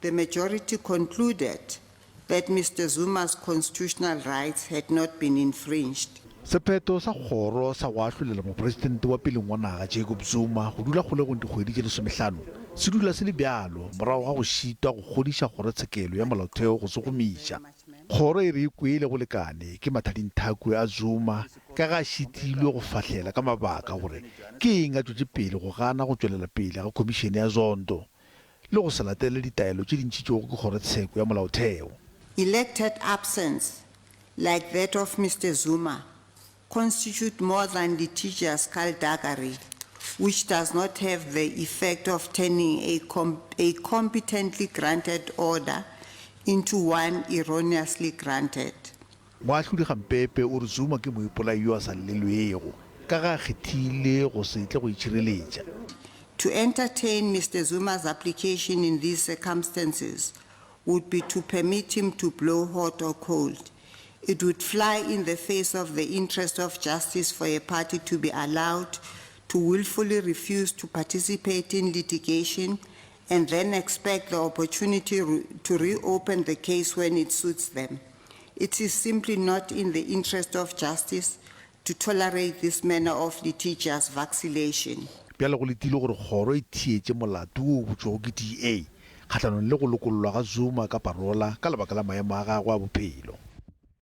the majority concluded that Mr. Zuma's constitutional rights had not been infringed. Sephetho sa kgoro sa go ahlolela Mopresidente wa peleng wa naga Zuma go dula kgolegong dikgwedi tse lesomehlano se dula se le bjalo morago ga go šitwa go godiša kgorotshekelo ya Molaotheo go se gomiša. Kgoro e re e kwele go lekane ke mathadinthakwe a Zuma ka ga šitilwe go fahlela ka mabaka gore ke eng a tšwetše pele go gana go tšwelela pele ga khomišene ya zondo le go se latele ditaelo tše dintšitšego ke kgorotsheko ya Molaotheo. Elected absence, like that of Mr. Zuma, constitute more than litigious skullduggery, which does not have the effect of turning a competently granted order into one erroneously granted. Moahlodi Kgopelo o re Zuma ke moipolai yo a sa llelwego ka ga kgethile go se tle go itšhireletša. To entertain Mr. Zuma's application in these circumstances would be to permit him to blow hot or cold. It would fly in the face of the interest of justice for a party to be allowed to willfully refuse to participate in litigation and then expect the opportunity to reopen the case when it suits them. It is simply not in the interest of justice to tolerate this manner of litigious vacillation. Bjale go letile gore kgoro e thietše molato o botšwego ke DA kgatlhanong le go lokololwa ga Zuma ka parola ka lebaka la maemo a gagwe a bophelo.